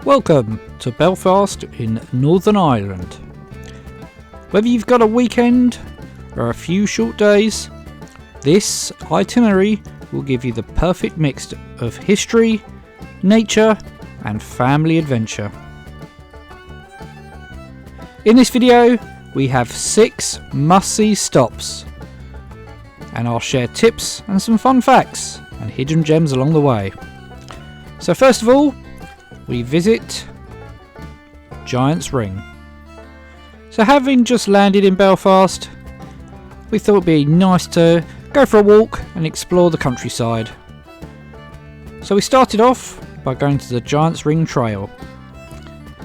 Welcome to Belfast in Northern Ireland. Whether you've got a weekend or a few short days, this itinerary will give you the perfect mix of history, nature and family adventure. In this video we have 6 must-see stops, and I'll share tips and some fun facts and hidden gems along the way. So first of all, we visit Giant's Ring. So having just landed in Belfast, we thought it'd be nice to go for a walk and explore the countryside. So we started off by going to the Giant's Ring Trail.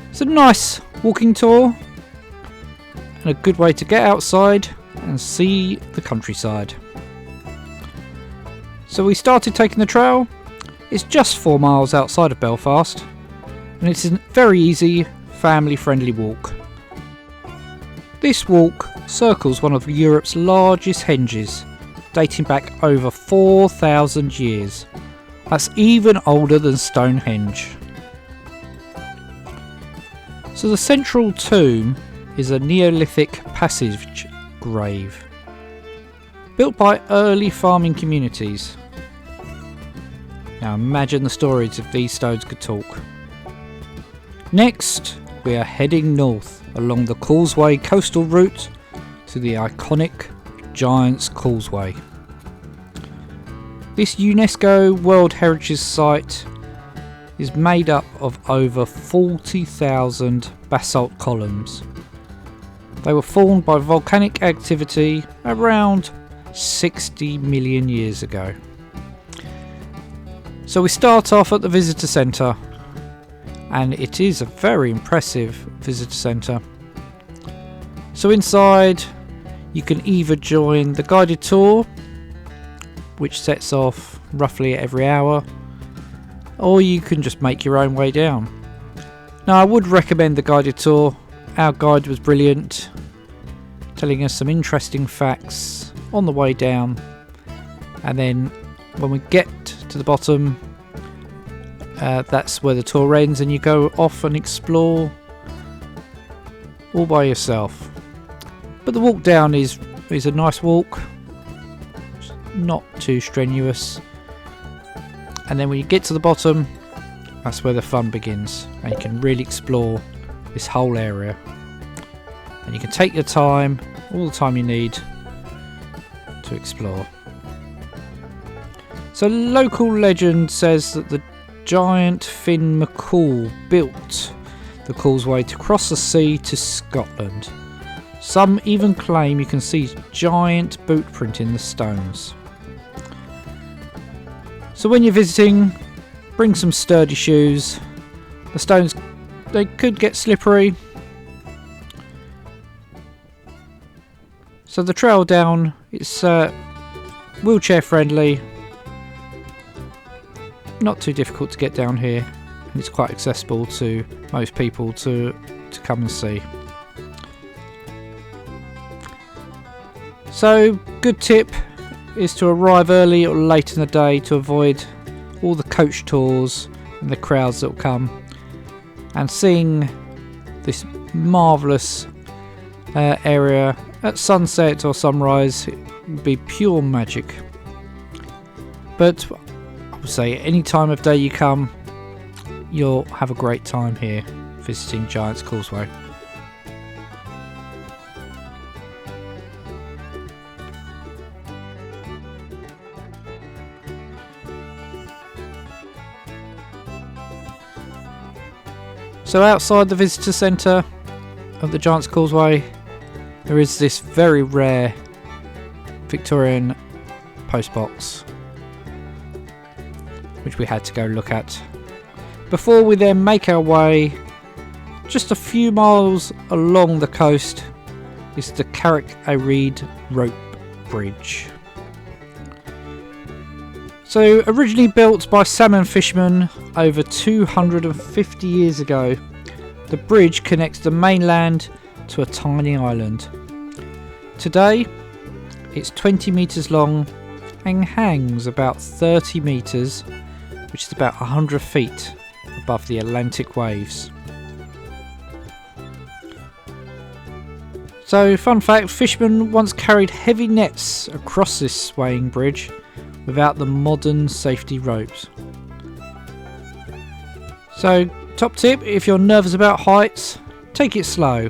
It's a nice walking tour and a good way to get outside and see the countryside. So we started taking the trail. It's just 4 miles outside of Belfast, and it's a very easy, family-friendly walk. This walk circles one of Europe's largest henges, dating back over 4,000 years. That's even older than Stonehenge. So the central tomb is a Neolithic passage grave, built by early farming communities. Now imagine the stories if these stones could talk. Next, we are heading north along the Causeway coastal route to the iconic Giant's Causeway. This UNESCO World Heritage site is made up of over 40,000 basalt columns. They were formed by volcanic activity around 60 million years ago. So we start off at the visitor centre, and it is a very impressive visitor centre. So inside you can either join the guided tour, which sets off roughly every hour, or you can just make your own way down. Now I would recommend the guided tour. Our guide was brilliant, telling us some interesting facts on the way down, and then when we get to the bottom, that's where the tour ends and you go off and explore all by yourself. But the walk down is a nice walk, not too strenuous, and then when you get to the bottom, that's where the fun begins, and you can really explore this whole area, and you can take your time, all the time you need to explore. So local legend says that the giant Finn McCool built the causeway to cross the sea to Scotland. Some even claim you can see giant boot print in the stones. So when you're visiting, bring some sturdy shoes. The stones, they could get slippery. So the trail down, it's wheelchair friendly. Not too difficult to get down here, and it's quite accessible to most people to come and see. So good tip is to arrive early or late in the day to avoid all the coach tours and the crowds that will come, and seeing this marvellous area at sunset or sunrise, it would be pure magic. But say any time of day you come, you'll have a great time here visiting Giant's Causeway. So outside the visitor centre of the Giant's Causeway, there is this very rare Victorian postbox, which we had to go look at before we then make our way just a few miles along the coast. Is the Carrick-a-Rede Rope Bridge. So originally built by salmon fishermen over 250 years ago, the bridge connects the mainland to a tiny island. Today it's 20 metres long and hangs about 30 metres, which is about 100 feet above the Atlantic waves. So, fun fact, fishermen once carried heavy nets across this swaying bridge without the modern safety ropes. So, top tip, if you're nervous about heights, take it slow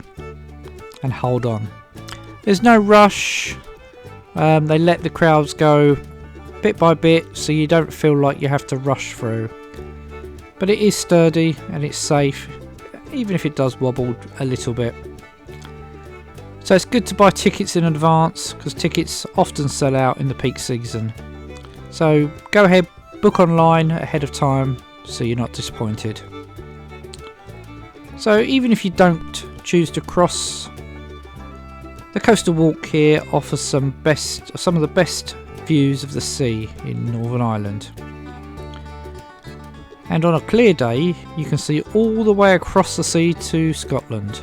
and hold on. There's no rush, they let the crowds go bit by bit so you don't feel like you have to rush through. But it is sturdy and it's safe, even if it does wobble a little bit. So it's good to buy tickets in advance because tickets often sell out in the peak season. So go ahead, book online ahead of time so you're not disappointed. So even if you don't choose to cross, the coastal walk here offers some of the best views of the sea in Northern Ireland. And on a clear day you can see all the way across the sea to Scotland.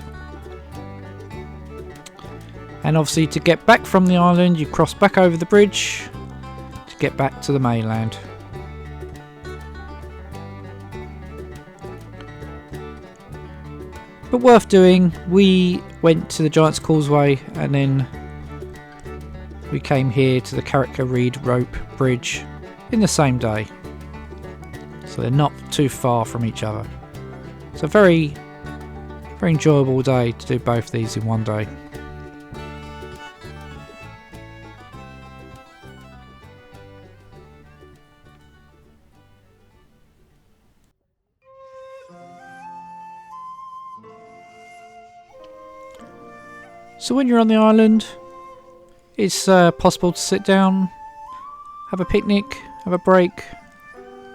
And obviously to get back from the island you cross back over the bridge to get back to the mainland. But worth doing. We went to the Giant's Causeway and then we came here to the Carrick-a-Rede Rope Bridge in the same day. So they're not too far from each other. It's a very enjoyable day to do both these in one day. So when you're on the island, it's possible to sit down, have a picnic, have a break,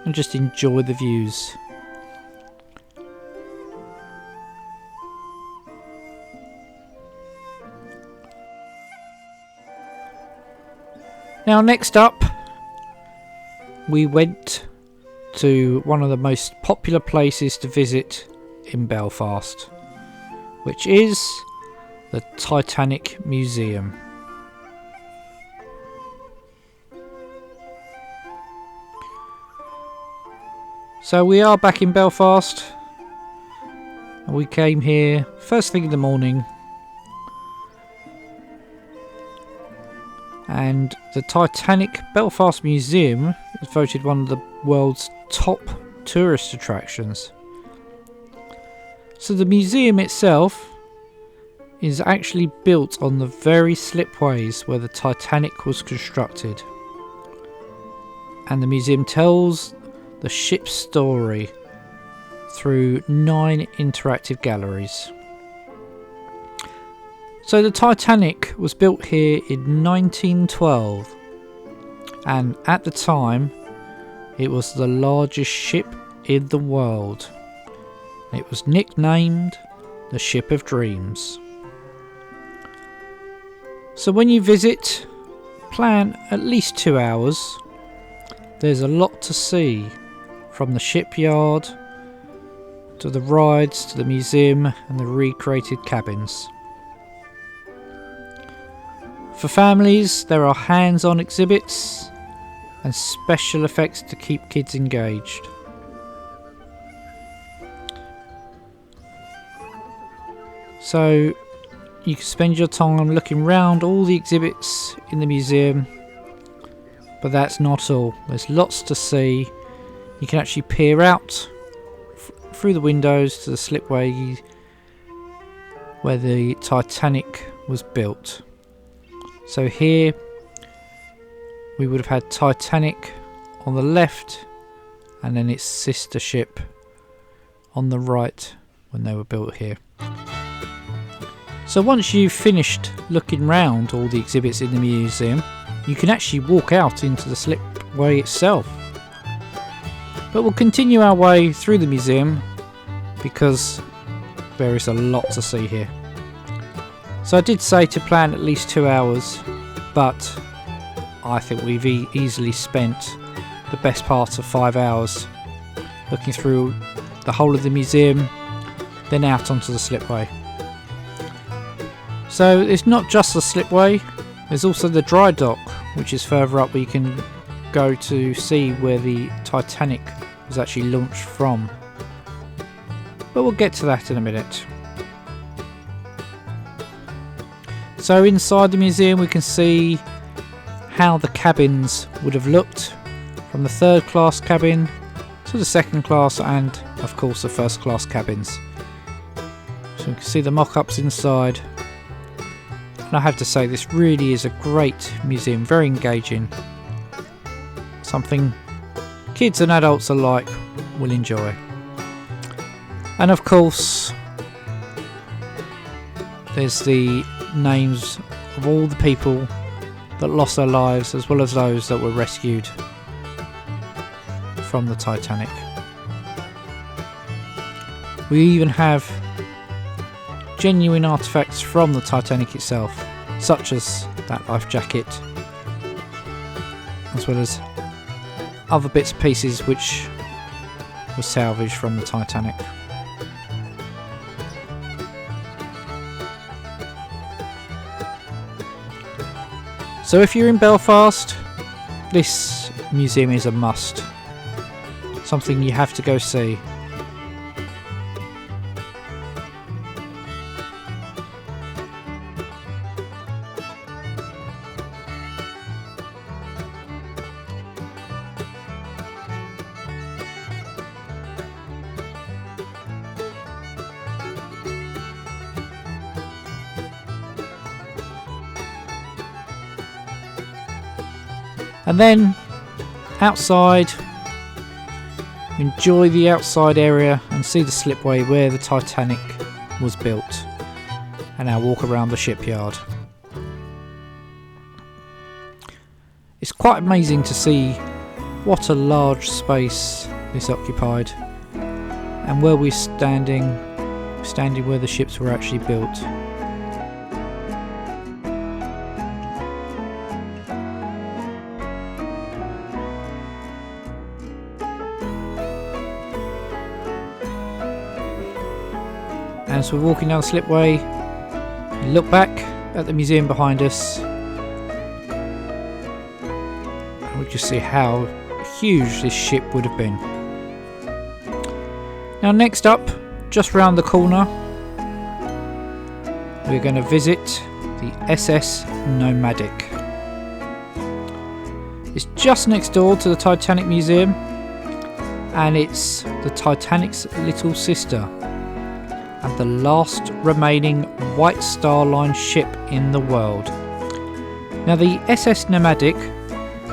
and just enjoy the views. Now next up, we went to one of the most popular places to visit in Belfast, which is the Titanic Museum. So we are back in Belfast and we came here first thing in the morning, and the Titanic Belfast Museum is voted one of the world's top tourist attractions. So the museum itself is actually built on the very slipways where the Titanic was constructed, and the museum tells the ship's story through 9 interactive galleries. So the Titanic was built here in 1912, and at the time it was the largest ship in the world. It was nicknamed the Ship of Dreams. So when you visit, plan at least 2 hours. There's a lot to see, from the shipyard to the rides to the museum and the recreated cabins. For families, there are hands-on exhibits and special effects to keep kids engaged. So you can spend your time looking round all the exhibits in the museum, but that's not all. There's lots to see. You can actually peer out through the windows to the slipway where the Titanic was built. So here we would have had Titanic on the left and then its sister ship on the right when they were built here. So once you've finished looking round all the exhibits in the museum, you can actually walk out into the slipway itself. But we'll continue our way through the museum because there is a lot to see here. So I did say to plan at least 2 hours, but I think we've easily spent the best part of 5 hours looking through the whole of the museum, then out onto the slipway. So it's not just the slipway, there's also the dry dock, which is further up where you can go to see where the Titanic was actually launched from. but we'll get to that in a minute. So inside the museum we can see how the cabins would have looked, from the third class cabin to the second class and of course the first class cabins. So you can see the mock-ups inside, and I have to say this really is a great museum, very engaging, something kids and adults alike will enjoy. And of course there's the names of all the people that lost their lives, as well as those that were rescued from the Titanic. We even have genuine artifacts from the Titanic itself, such as that life jacket, as well as other bits and pieces which were salvaged from the Titanic. So if you're in Belfast, this museum is a must. Something you have to go see. And then outside, enjoy the outside area and see the slipway where the Titanic was built, and now walk around the shipyard. It's quite amazing to see what a large space this occupied, and where we're standing where the ships were actually built. As we're walking down the slipway, you look back at the museum behind us, and we just see how huge this ship would have been. Now next up, just round the corner, we're going to visit the SS Nomadic. It's just next door to the Titanic Museum, and it's the Titanic's little sister, and the last remaining White Star Line ship in the world. Now the SS Nomadic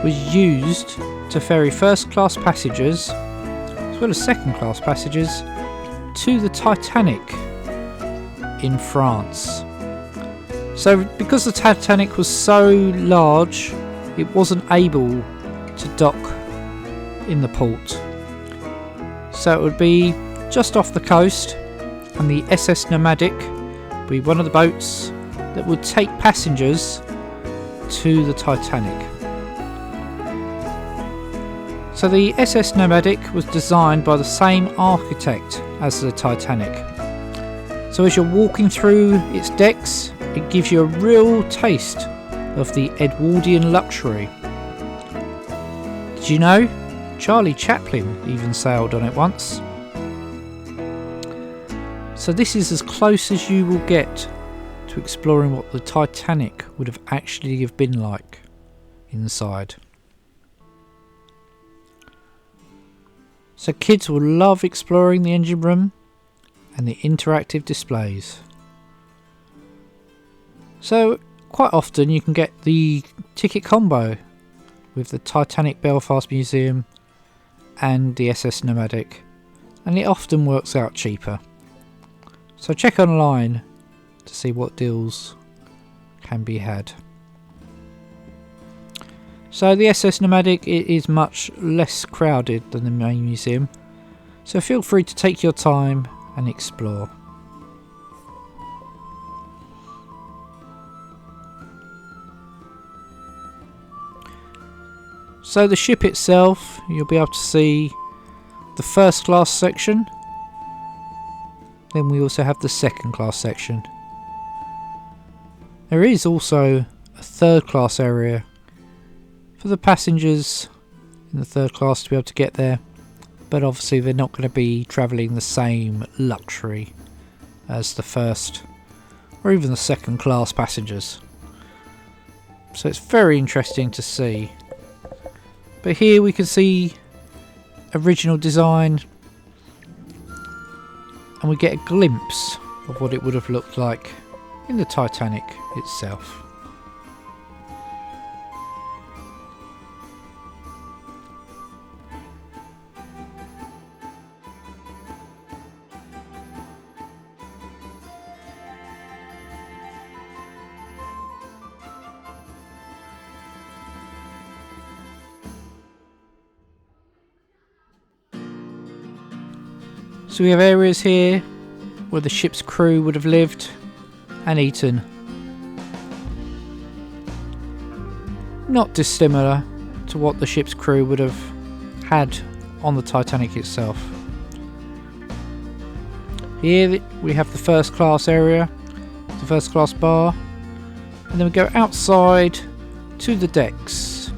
was used to ferry first class passengers, as well as second class passengers, to the Titanic in France. So because the Titanic was so large, it wasn't able to dock in the port. So it would be just off the coast, and the SS Nomadic would be one of the boats that would take passengers to the Titanic. So the SS Nomadic was designed by the same architect as the Titanic. So as you're walking through its decks, it gives you a real taste of the Edwardian luxury. Did you know Charlie Chaplin even sailed on it once? So this is as close as you will get to exploring what the Titanic would have actually have been like inside. So kids will love exploring the engine room and the interactive displays. So quite often you can get the ticket combo with the Titanic Belfast Museum and the SS Nomadic, and it often works out cheaper. So check online to see what deals can be had. So the SS Nomadic is much less crowded than the main museum, so feel free to take your time and explore. So the ship itself, you'll be able to see the first class section. Then we also have the second class section. There is also a third class area for the passengers in the third class to be able to get there, but obviously they're not going to be travelling the same luxury as the first or even the second class passengers. So it's very interesting to see. But here we can see original design, and we get a glimpse of what it would have looked like in the Titanic itself. So we have areas here where the ship's crew would have lived and eaten. Not dissimilar to what the ship's crew would have had on the Titanic itself. Here we have the first class area, the first class bar, and then we go outside to the decks,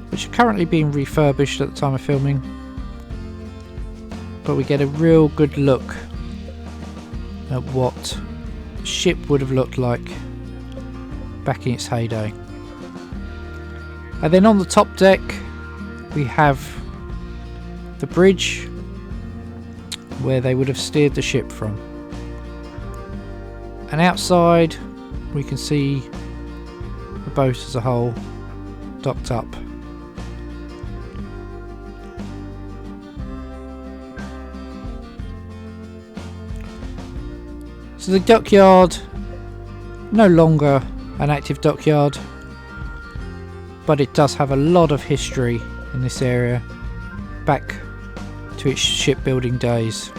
which are currently being refurbished at the time of filming. But we get a real good look at what the ship would have looked like back in its heyday. And then on the top deck we have the bridge where they would have steered the ship from. And outside we can see the boat as a whole docked up. So the dockyard, no longer an active dockyard, but it does have a lot of history in this area, back to its shipbuilding days.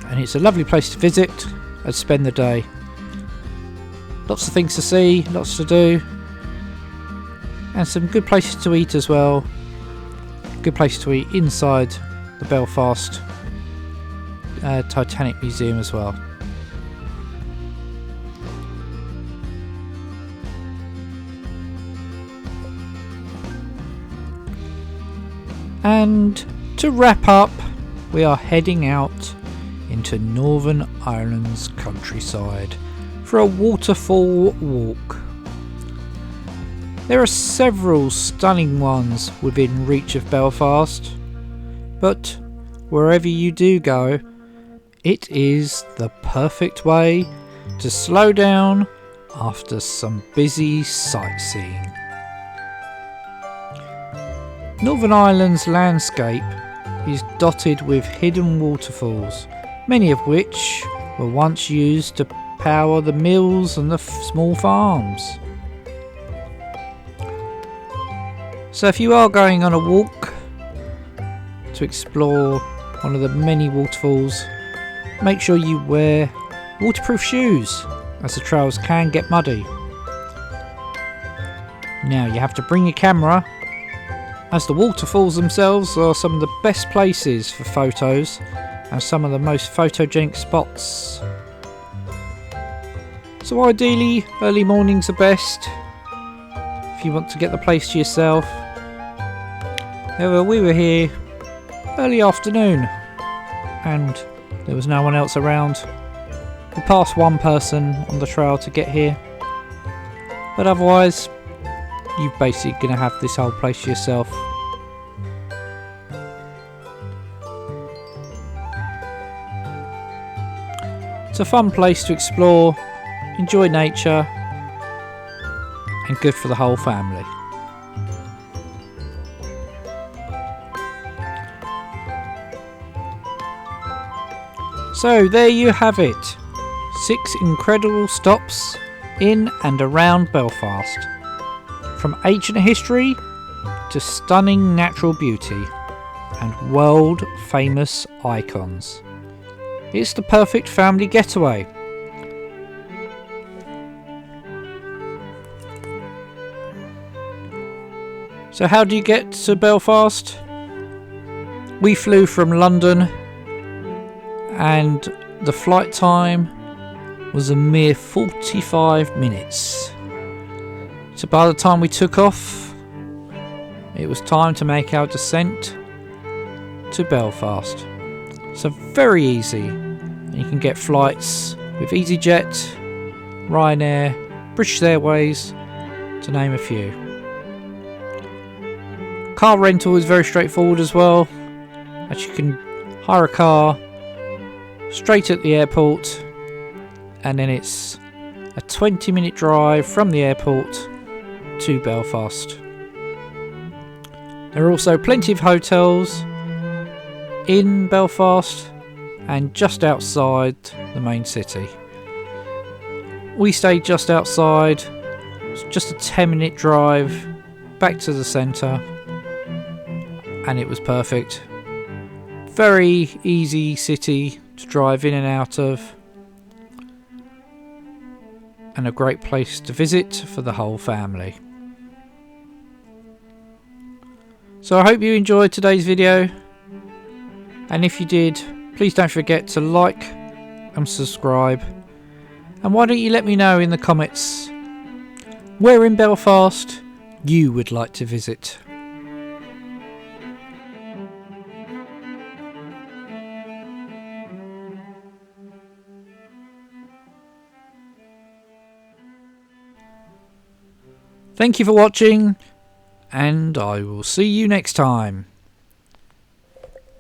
And it's a lovely place to visit and spend the day. Lots of things to see, lots to do, and some good places to eat as well. Good place to eat inside the Belfast Titanic Museum as well. And to wrap up, we are heading out into Northern Ireland's countryside for a waterfall walk. There are several stunning ones within reach of Belfast, but wherever you do go, it is the perfect way to slow down after some busy sightseeing. Northern Ireland's landscape is dotted with hidden waterfalls, many of which were once used to power the mills and the small farms. So if you are going on a walk to explore one of the many waterfalls, make sure you wear waterproof shoes, as the trails can get muddy. Now you have to bring your camera, as the waterfalls themselves are some of the best places for photos and some of the most photogenic spots. So ideally early mornings are best if you want to get the place to yourself. However, we were here early afternoon and there was no one else around. We passed one person on the trail to get here, but otherwise you're basically going to have this whole place to yourself. It's a fun place to explore, enjoy nature, and good for the whole family. So there you have it, 6 incredible stops in and around Belfast, from ancient history to stunning natural beauty and world famous icons. It's the perfect family getaway. So how do you get to Belfast? We flew from London and the flight time was a mere 45 minutes. So by the time we took off, it was time to make our descent to Belfast. So very easy. You can get flights with EasyJet, Ryanair, British Airways, to name a few. Car rental is very straightforward as well, as you can hire a car straight at the airport, and then it's a 20-minute drive from the airport to Belfast. There are also plenty of hotels in Belfast and just outside the main city. We stayed just outside. It's just a 10-minute drive back to the centre, and it was perfect. Very easy city to drive in and out of, and a great place to visit for the whole family. So I hope you enjoyed today's video, and if you did, please don't forget to like and subscribe, and why don't you let me know in the comments where in Belfast you would like to visit. Thank you for watching, and I will see you next time.